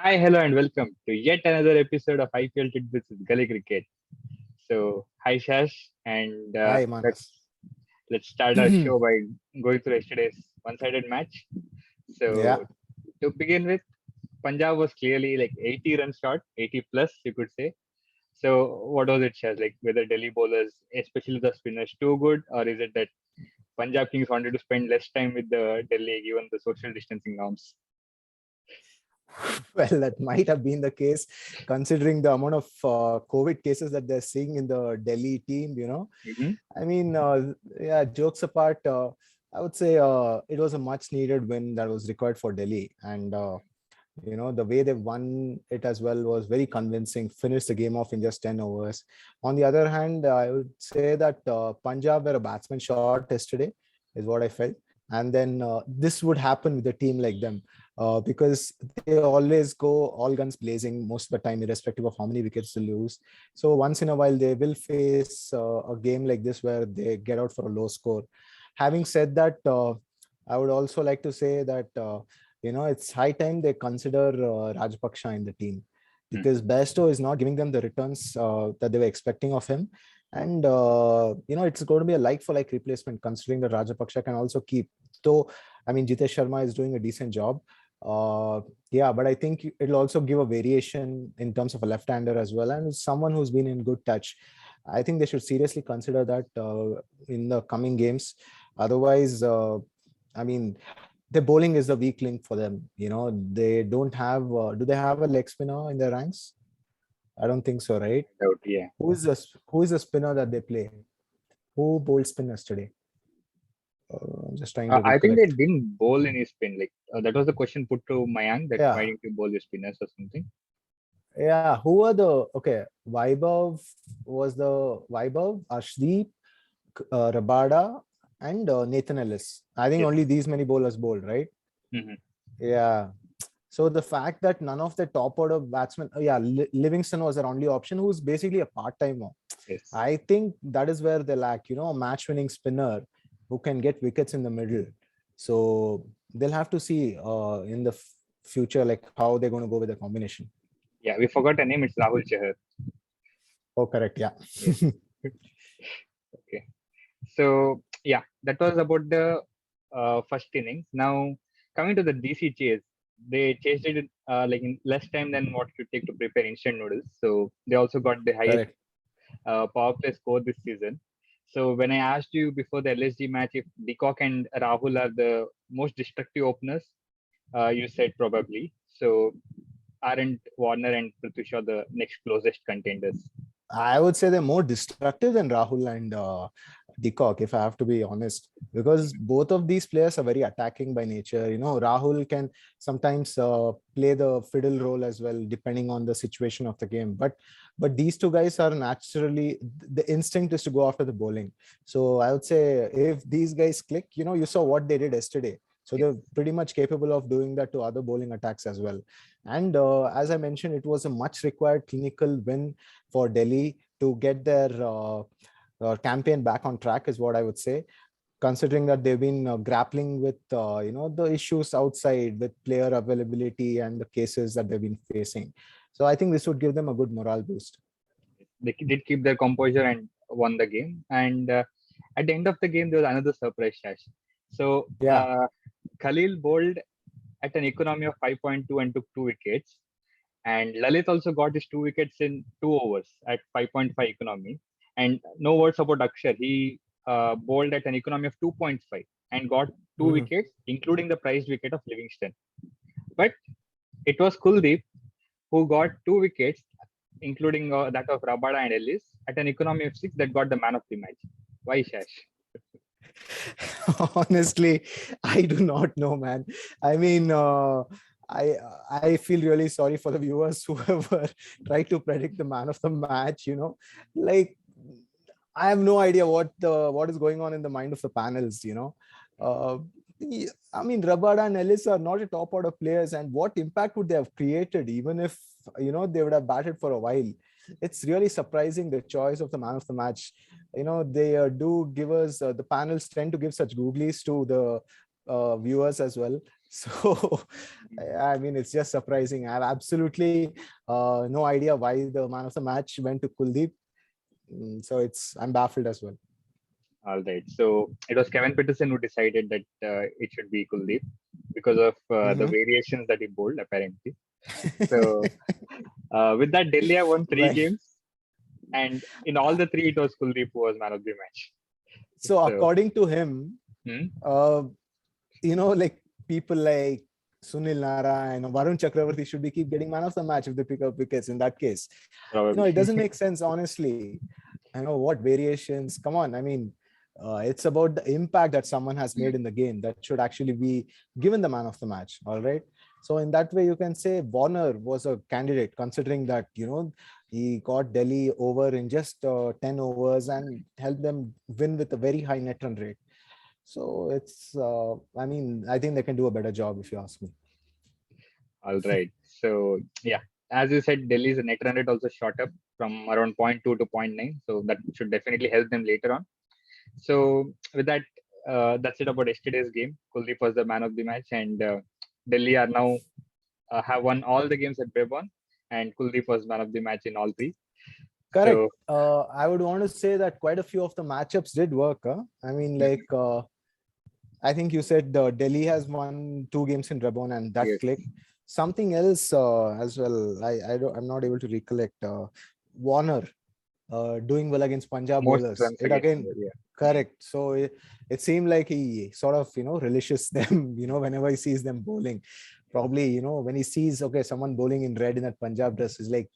Hi, hello, and welcome to yet another episode of IPL Titbits with Gully Cricket. So, hi Shash, and Hi, let's Manas. let's start our show by going through yesterday's one-sided match. Yeah, So, to begin with, Punjab was clearly like 80 runs short, 80 plus, you could say. So, what was it, Shash? Like whether Delhi bowlers, especially the spinners, too good, or is it that Punjab Kings wanted to spend less time with the Delhi given the social distancing norms? well, that might have been the case considering the amount of COVID cases that they're seeing in the Delhi team. Mm-hmm. I mean, yeah, jokes apart, I would say it was a much needed win that was required for Delhi. And, the way they won it as well was very convincing, finished the game off in just 10 overs. On the other hand, I would say that Punjab were a batsman short yesterday, is what I felt. And then this would happen with a team like them because they always go all guns blazing most of the time, irrespective of how many wickets they lose. So once in a while, they will face a game like this where they get out for a low score. Having said that, I would also like to say that it's high time they consider Rajpaksha in the team because Bairstow is not giving them the returns that they were expecting of him. And, it's going to be a like for like replacement considering that Rajpaksha can also keep. Though, I mean, Jitesh Sharma is doing a decent job. Uh, yeah, but I think it'll also give a variation in terms of a left-hander as well. And someone who's been in good touch. I think they should seriously consider that in the coming games. Otherwise, I mean, the bowling is the weak link for them. They don't have. Do they have a leg spinner in their ranks? I don't think so, right? I doubt, yeah. Who is the spinner that they play? Who bowled spinners today? Just trying to I think they recollect. didn't bowl any spin. Like that was the question put to Mayank that why Yeah, didn't you bowl your spinners or something? yeah. Who are the okay? Vaibhav, Ashdeep, Rabada, and Nathan Ellis. I think Yes. only these many bowlers bowled, right? Hmm. Yeah. So the fact that none of the top order batsmen, Livingston was their only option, who's basically a part-timer. Yes. I think that is where they lack, a match-winning spinner who can get wickets in the middle. So they'll have to see in the future, like how they're going to go with the combination. Yeah, we forgot a name. It's Rahul Chahar. Oh, correct. Yeah. Yes. Okay. So yeah, that was about the first innings. Now coming to the DC chase, they chased it like in less time than what it would take to prepare instant noodles. So they also got the highest Correct. power play score this season. So when I asked you before the LSG match if Decock and Rahul are the most destructive openers, you said probably. So aren't Warner and Prithvi Shaw the next closest contenders? I would say they're more destructive than Rahul and Decock, if I have to be honest, because both of these players are very attacking by nature. Rahul can sometimes play the fiddle role as well, depending on the situation of the game. But these two guys are naturally, the instinct is to go after the bowling. So I would say if these guys click, you saw what they did yesterday. So Yes. they're pretty much capable of doing that to other bowling attacks as well. And as I mentioned, it was a much required clinical win for Delhi to get their campaign back on track, is what I would say. Considering that they've been grappling with the issues outside with player availability and the cases that they've been facing, so I think this would give them a good morale boost. They did keep their composure and won the game. And at the end of the game, there was another surprise, Shash. So Yeah. Khalil bowled at an economy of 5.2 and took 2 wickets. And Lalit also got his 2 wickets in 2 overs at 5.5 economy. And no words about Akshar. He bowled at an economy of 2.5 and got two Mhm. wickets, including the prized wicket of Livingston. But it was Kuldeep who got 2 wickets, including that of Rabada and Ellis, at an economy of 6 that got the man of the match. Why, Shash? Honestly, I do not know, man. I mean, I I feel really sorry for the viewers whoever tried to predict the man of the match. Like, I have no idea what is going on in the mind of the panels. Uh, I mean, Rabada and Ellis are not a top order players, and what impact would they have created, even if they would have batted for a while? It's really surprising the choice of the man of the match. They do give us the panels tend to give such googlies to the viewers as well. So, I mean, it's just surprising. I have absolutely no idea why the man of the match went to Kuldeep. So I'm baffled as well. All right. So it was Kevin Peterson who decided that it should be Kuldeep because of the Mhm. variations that he bowled, apparently. So with that, Delhi have won three Right. games, and in all the three, it was Kuldeep who was man of the match. So So, according to him, hmm, uh, like people like Sunil Nara and Varun Chakravarti should be keep getting man of the match if they pick up wickets in that case. It probably. doesn't make sense, honestly. I know what variations. Come on, I mean, it's about the impact that someone has made in the game that should actually be given the man of the match. All right. So in that way, you can say Warner was a candidate, considering that he got Delhi over in just 10 overs and helped them win with a very high net run rate. So I mean, I think they can do a better job if you ask me. All right. So yeah, as you said, Delhi's net run rate also shot up from around zero point 0.2 to zero point 0.9. So that should definitely help them later on. So with that, that's it about yesterday's game. Kuldeep was the man of the match, and Delhi are now have won all the games at Brabourne, and Kuldeep was man of the match in all three. Correct. So I would want to say that quite a few of the matchups did work. Huh? I mean, mhm, I think you said Delhi has won 2 games in Brabourne, and that yes, clicked. Something else as well. I'm not able to recollect. Warner doing well against Punjab most bowlers. runs It against again, Punjab. Yeah. correct. So it seemed like he sort of relishes them. Whenever he sees them bowling, probably when he sees someone bowling in red in that Punjab dress is like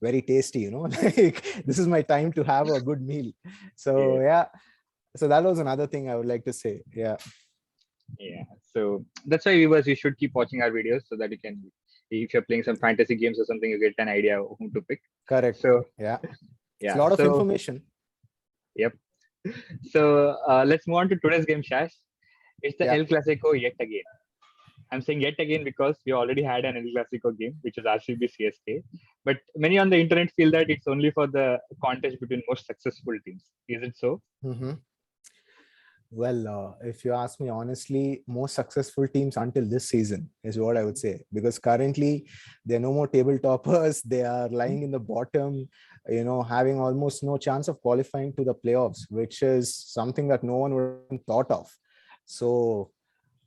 very tasty. Like this is my time to have a good meal. So Yes. yeah. So that was another thing I would like to say. Yeah. Yeah. So that's why viewers, you should keep watching our videos so that you can, if you're playing some fantasy games or something, you get an idea of whom to pick. Correct. So Yeah. It's a yeah. lot of So information. yep. So let's move on to today's game, Shash. It's the Yeah. El Clasico yet again. I'm saying yet again because we already had an El Clasico game, which is RCB CSK. But many on the internet feel that it's only for the contest between most successful teams. Is it so? Mhm. Well, if you ask me honestly, most successful teams until this season is what I would say. Because currently, there are no more table toppers. They are lying in the bottom, having almost no chance of qualifying to the playoffs, which is something that no one would have thought of. So,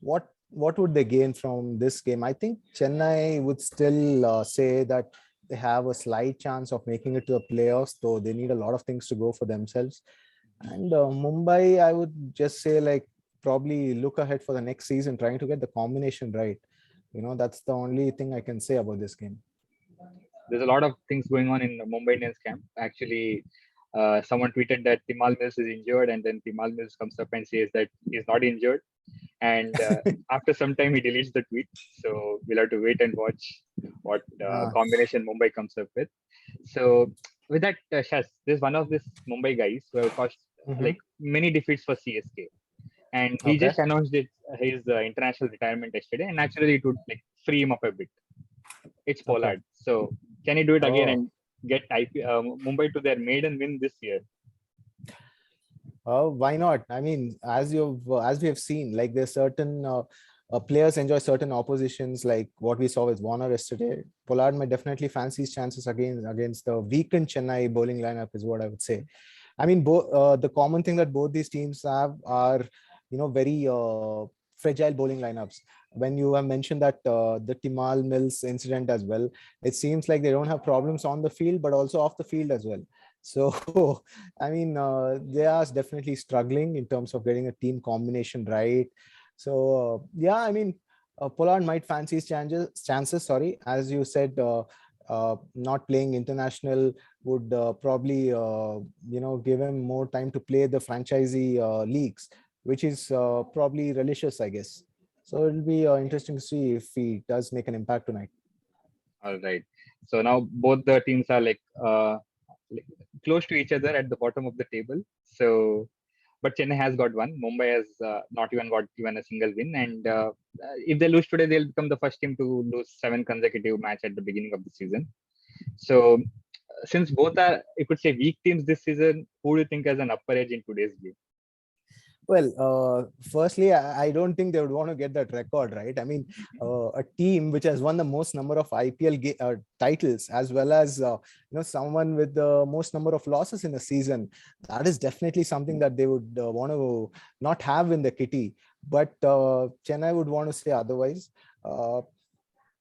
what would they gain from this game? I think Chennai would still say that they have a slight chance of making it to the playoffs, though they need a lot of things to go for themselves. And Mumbai, I would just say like probably look ahead for the next season, trying to get the combination right. That's the only thing I can say about this game. There's a lot of things going on in the Mumbai Indians camp. Actually, someone tweeted that Timal Mills is injured, and then Timal Mills comes up and says that he's not injured. And after some time, he deletes the tweet. So we'll have to wait and watch what Uh, combination Mumbai comes up with. So with that, Shaz, there's one of these Mumbai guys who have caused like mhm. many defeats for CSK, and he Okay. just announced his international retirement yesterday, and naturally it would like free him up a bit. It's Okay. Pollard. So can he do it again Oh, and get Mumbai to their maiden win this year? why not? I mean, as we have seen, like there's certain players enjoy certain oppositions, like what we saw with Warner yesterday. Pollard might definitely fancy his chances against the weakened Chennai bowling lineup, is what I would say. I mean, the common thing that both these teams have are, very fragile bowling lineups. When you have mentioned that the Timal Mills incident as well, it seems like they don't have problems on the field, but also off the field as well. So, I mean, they are definitely struggling in terms of getting a team combination right. So, yeah, I mean, Pollard might fancy his chances. Sorry, as you said, not playing international would probably give him more time to play the franchisee leagues, which is probably relicious, I guess. So it'll be interesting to see if he does make an impact tonight. All right. So now both the teams are like close to each other at the bottom of the table. So, but Chennai has got one. Mumbai has not even got even a single win. And if they lose today, they'll become the first team to lose 7 consecutive match at the beginning of the season. So, since both are, you could say, weak teams this season, who do you think has an upper edge in today's game? Well, firstly, I don't think they would want to get that record, right? I mean, a team which has won the most number of IPL titles, as well as someone with the most number of losses in a season, that is definitely something that they would want to not have in the kitty. But Chennai would want to say otherwise. Uh,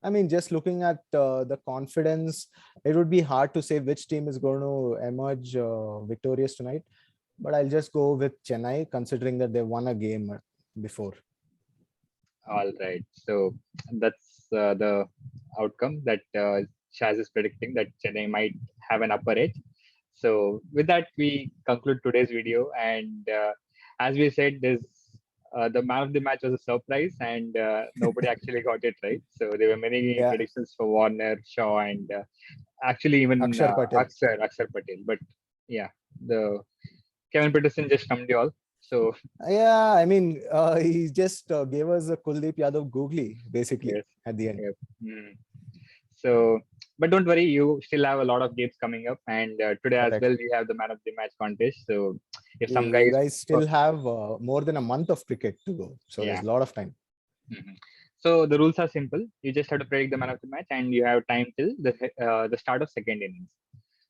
I mean, just looking at the confidence, it would be hard to say which team is going to emerge victorious tonight. But I'll just go with Chennai, considering that they won a game before. All right. So that's the outcome that Shaz is predicting, that Chennai might have an upper edge. So with that, we conclude today's video. And as we said, the man of the match was a surprise, and nobody actually got it right. So there were many Yeah, predictions for Warner, Shaw, and actually even Akshar Patel. Akshar Patel. But yeah, the Kevin Peterson just stumped you all. So Yeah, I mean, he just gave us a Kuldeep Yadav googly, basically, yes, at the end. yep. So, but don't worry, you still have a lot of games coming up, and today as Correct. well we have the man of the match contest. So, if some You guys, guys still have more than a month of cricket to go. So there's yeah. a lot of time. So the rules are simple. You just have to predict the man of the match, and you have time till the start of second innings.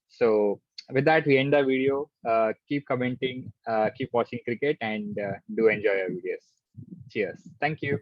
So with that, we end the video. Keep commenting, keep watching cricket, and do enjoy our videos. Cheers. Thank you.